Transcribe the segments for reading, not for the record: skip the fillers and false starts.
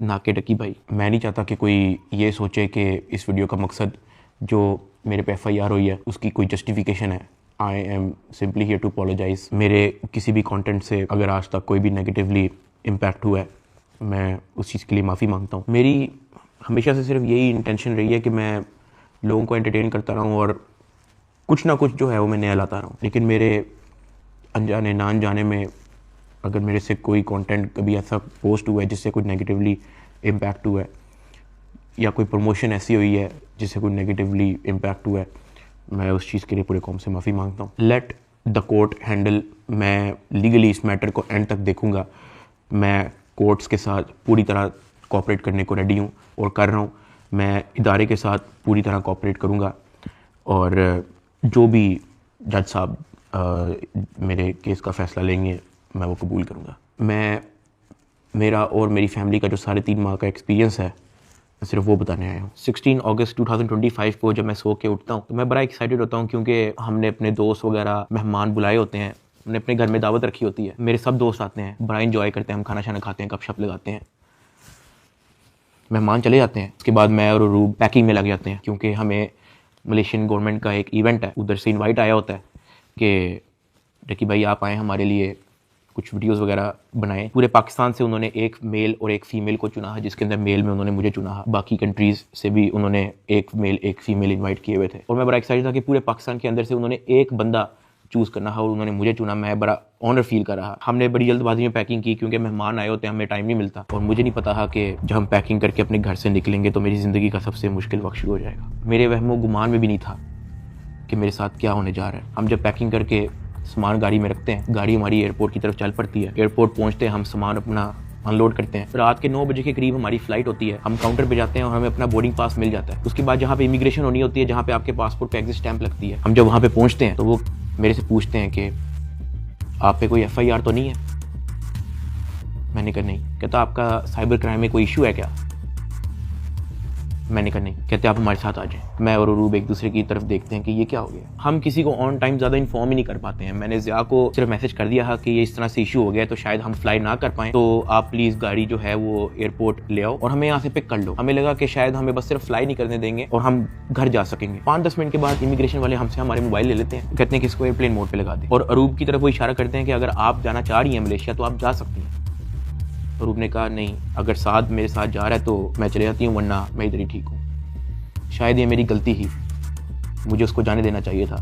नाके डकी भाई, मैं नहीं चाहता कि कोई ये सोचे कि इस वीडियो का मकसद जो मेरे पे FIR हुई है उसकी कोई जस्टिफिकेशन है। I am simply here to apologise. मेरे किसी भी कंटेंट से अगर आज तक कोई भी नेगेटिवली इम्पैक्ट हुआ है, मैं उस चीज़ के लिए माफ़ी मांगता हूँ। मेरी हमेशा से सिर्फ यही इंटेंशन रही है कि मैं लोगों को एंटरटेन करता रहूँ और कुछ ना कुछ जो है वो मैं नया लाता रहूँ। लेकिन मेरे अनजाने ना अनजाने में अगर मेरे से कोई कंटेंट कभी ऐसा पोस्ट हुआ है जिससे कुछ नेगेटिवली इम्पैक्ट हुआ है, या कोई प्रमोशन ऐसी हुई है जिससे कोई नेगेटिवली इम्पैक्ट हुआ है, मैं उस चीज़ के लिए पूरे कौम से माफ़ी मांगता हूँ। Let the court handle. मैं लीगली इस मैटर को एंड तक देखूँगा। मैं कोर्ट्स के साथ पूरी तरह कोऑपरेट करने को रेडी हूँ और कर रहा हूँ। मैं इदारे के साथ पूरी तरह कोऑपरेट करूँगा और जो भी जज साहब मेरे केस का फ़ैसला लेंगे मैं वो कबूल करूँगा। मेरा और मेरी फैमिली का जो 3.5 माह का एक्सपीरियंस है, मैं सिर्फ वो बताने आया हूँ। 16 अगस्त 2025 को जब मैं सो के उठता हूँ तो मैं बड़ा एक्साइटेड होता हूँ, क्योंकि हमने अपने दोस्त वगैरह मेहमान बुलाए होते हैं, हमने अपने घर में दावत रखी होती है, मेरे सब दोस्त आते हैं, बड़ा इंजॉय करते हैं, हम खाना शाना खाते हैं, गपशप लगाते हैं, मेहमान चले जाते हैं। उसके बाद मैं और रूब पैकिंग में लग जाते हैं, क्योंकि हमें मलेशियन गवर्नमेंट का एक इवेंट है, उधर से इनवाइट आया होता है कि डकी भाई आप आएँ, हमारे लिए कुछ वीडियोस वगैरह बनाए। पूरे पाकिस्तान से उन्होंने एक मेल और एक फ़ीमेल को चुना है, जिसके अंदर मेल में उन्होंने मुझे चुना है। बाकी कंट्रीज़ से भी उन्होंने एक मेल एक फ़ीमेल इनवाइट किए हुए थे और मैं बड़ा एक्साइटेड था कि पूरे पाकिस्तान के अंदर से उन्होंने एक बंदा चूज़ करना है और उन्होंने मुझे चुना। मैं बड़ा ऑनर फील कर रहा। हमने बड़ी जल्दबाजी में पैकिंग की, क्योंकि मेहमान आए होते हैं, हमें टाइम नहीं मिलता, और मुझे नहीं पता था कि जब हम पैकिंग करके अपने घर से निकलेंगे तो मेरी ज़िंदगी का सबसे मुश्किल वक्त शुरू हो जाएगा। मेरे वहमो गुमान में भी नहीं था कि मेरे साथ क्या होने जा रहा है। हम जब पैकिंग करके सामान गाड़ी में रखते हैं, गाड़ी हमारी एयरपोर्ट की तरफ चल पड़ती है। एयरपोर्ट पहुंचते हैं, हम सामान अपना अनलोड करते हैं। रात के 9 बजे के करीब हमारी फ़्लाइट होती है। हम काउंटर पे जाते हैं और हमें अपना बोर्डिंग पास मिल जाता है। उसके बाद जहाँ पे इमिग्रेशन होनी होती है, जहाँ पे आपके पासपोर्ट पे एग्जिट स्टैंप लगती है, हम जब वहाँ पे पहुँचते हैं तो वो मेरे से पूछते हैं कि आप पे कोई FIR तो नहीं है। मैंने कहा नहीं। कहता आपका साइबर क्राइम में कोई इशू है क्या? मैंने कहा नहीं। कहते आप हमारे साथ आ जाएं। मैं और अरूब एक दूसरे की तरफ देखते हैं कि ये क्या हो गया। हम किसी को ऑन टाइम ज़्यादा इन्फॉर्म ही नहीं कर पाते हैं। मैंने ज़िया को सिर्फ मैसेज कर दिया है कि ये इस तरह से इशू हो गया है, तो शायद हम फ्लाई ना कर पाएँ, तो आप प्लीज़ गाड़ी जो है वो एयरपोर्ट ले आओ और हमें यहाँ से पिक कर लो। हमें लगा कि शायद हमें बस सिर्फ फ्लाई नहीं करने देंगे और हम घर जा सकेंगे। 5-10 मिनट के बाद इमिग्रेशन वाले हमसे हमारे मोबाइल ले लेते हैं, कहते हैं कि इसको एयरप्लेन मोड पर लगा दें, और अरूब की तरफ वो इशारा करते हैं कि अगर आप जाना चाह रही हैं मलेशिया तो आप जा सकती हैं। अरूब ने कहा नहीं, अगर साथ मेरे साथ जा रहा है तो मैं चले जाती हूँ, वरना मैं इधर ही ठीक हूँ। शायद ये मेरी गलती ही, मुझे उसको जाने देना चाहिए था,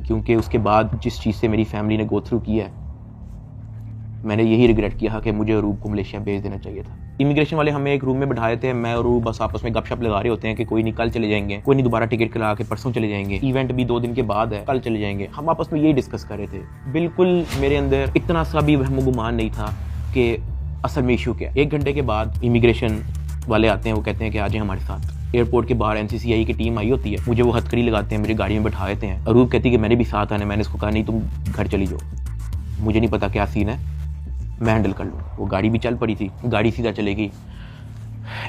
क्योंकि उसके बाद जिस चीज़ से मेरी फैमिली ने गो थ्रू किया है, मैंने यही रिग्रेट किया कि मुझे अरूब को मलेशिया भेज देना चाहिए था। इमिग्रेशन वाले हमें एक रूम में बैठाए थे। मैं और अरूब बस आपस में गपशप लगा रहे होते हैं कि कोई नहीं कल चले जाएंगे, कोई नहीं दोबारा टिकट करा के परसों चले जाएंगे, इवेंट भी 2 दिन के बाद है, कल चले जाएंगे। हम आपस में यही डिस्कस कर रहे थे। बिल्कुल मेरे अंदर इतना सा भी वहम गुमान नहीं था कि असल में इशू क्या है। 1 घंटे के बाद इमिग्रेशन वाले आते हैं, वो कहते हैं कि आ जाए हमारे साथ। एयरपोर्ट के बाहर NCCI की टीम आई होती है, मुझे वो हथकड़ी लगाते हैं, मेरी गाड़ी में बैठा देते हैं। अरूब कहती है कि मैंने भी साथ आना है। मैंने उसको कहा नहीं, तुम घर चली जाओ, मुझे नहीं पता क्या सीन है, मैं हैंडल कर लूँ। वो गाड़ी भी चल पड़ी थी, गाड़ी सीधा चलेगी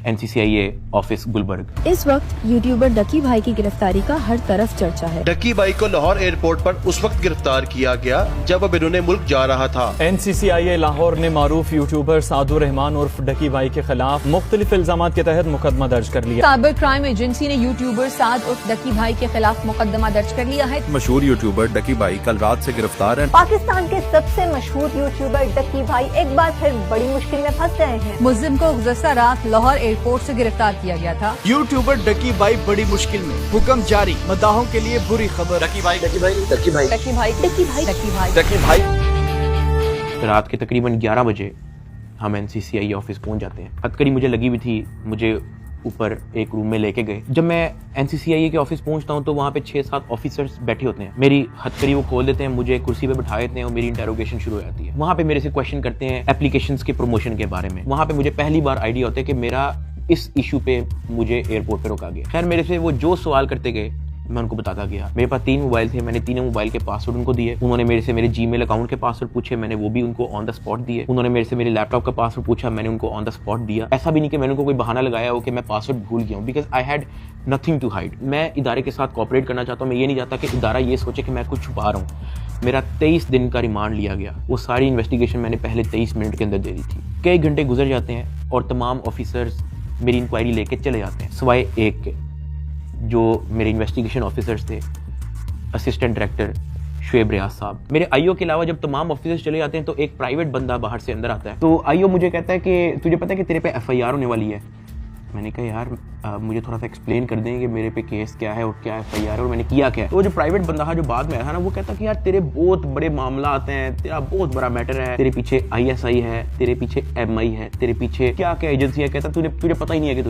NCCI ऑफिस गुलबर्ग। इस वक्त यूट्यूबर डकी भाई की गिरफ्तारी का हर तरफ चर्चा है। डकी भाई को लाहौर एयरपोर्ट पर उस वक्त गिरफ्तार किया गया जब अब इन्होंने मुल्क जा रहा था। NCCI लाहौर ने मारूफ यूट्यूबर सादुर रहमान उर्फ डकी भाई के खिलाफ मुख्तलिफ इल्जाम के तहत मुकदमा दर्ज कर लिया। साइबर क्राइम एजेंसी ने यूट्यूबर साद उर्फ डकी भाई के खिलाफ मुकदमा दर्ज कर लिया है। मशहूर यूट्यूबर डकी भाई कल रात से गिरफ्तार है। पाकिस्तान के सबसे मशहूर यूट्यूबर डकी भाई एक बार फिर बड़ी मुश्किल में फंस गए हैं। मुल्जिम को गुज़श्ता रात लाहौर एयरपोर्ट से गिरफ्तार किया गया था। यूट्यूबर डकी भाई बड़ी मुश्किल में, हुक्म जारी, मदाहों के लिए बुरी खबर। डकी भाई डकी भाई डकी भाई डकी भाई डकी भाई डकी भाई डकी भाई। रात के तकरीबन 11 बजे हम NCCI ऑफिस पहुंच जाते हैं। हथकड़ी मुझे लगी हुई थी, मुझे ऊपर एक रूम में लेके गए। जब मैं NCCI के ऑफिस पहुंचता हूं तो वहां पे 6-7 ऑफिसर्स बैठे होते हैं। मेरी हथकड़ी वो खोल देते हैं, मुझे कुर्सी पे बिठा देते हैं और मेरी इंटेरोगेशन शुरू हो जाती है। वहां पे मेरे से क्वेश्चन करते हैं एप्लीकेशंस के प्रमोशन के बारे में। वहां पे मुझे पहली बार आइडिया होता है कि मेरा इस इशू पे मुझे एयरपोर्ट पे रोका गया। खैर मेरे से वो जो सवाल करते गए मैं उनको बताता गया। मेरे पास 3 मोबाइल थे, मैंने तीनों मोबाइल के पासवर्ड उनको दिए। उन्होंने मेरे से मेरे जीमेल अकाउंट के पासवर्ड पूछे, मैंने वो भी उनको ऑन द स्पॉट दिए। उन्होंने मेरे से मेरे लैपटॉप का पासवर्ड पूछा, मैंने उनको ऑन द स्पॉट दिया। ऐसा भी नहीं कि मैंने उनको कोई बहाना लगाया हो कि मैं पासवर्ड भूल गया हूँ, because I had nothing to hide. मैं इदारे के साथ कोऑपरेट करना चाहता हूँ। मैं ये नहीं चाहता कि इदारा ये सोचे कि मैं कुछ छुपा रहा हूँ। मेरा 23 दिन का रिमांड लिया गया। वो सारी इन्वेस्टिगेशन मैंने पहले 23 मिनट के अंदर दे दी थी। कई घंटे गुजर जाते हैं और तमाम ऑफिसर्स मेरी इंक्वायरी लेके चले जाते हैं, सिवाय एक के, जो मेरे इन्वेस्टिगेशन ऑफिसर्स थे, असिस्टेंट डायरेक्टर शुएब रियाज साहब। मेरे आईओ के अलावा जब तमाम ऑफिसर्स चले जाते हैं तो एक प्राइवेट बंदा बाहर से अंदर आता है। तो आईओ मुझे कहता है कि तुझे पता है कि तेरे पे FIR होने वाली है। मैंने कहा यार मुझे थोड़ा सा एक्सप्लेन कर दें कि मेरे पे केस क्या है और क्या FIR है और मैंने किया क्या है। तो जो प्राइवेट बंदा जो बाद में आया था ना, वो कहता कि यार तेरे बहुत बड़े मामला आते हैं, तेरा बहुत बड़ा मैटर है, तेरे पीछे ISI है, तेरे पीछे MI है, तेरे पीछे क्या क्या एजेंसी है। कहता तुझे पता ही नहीं है कि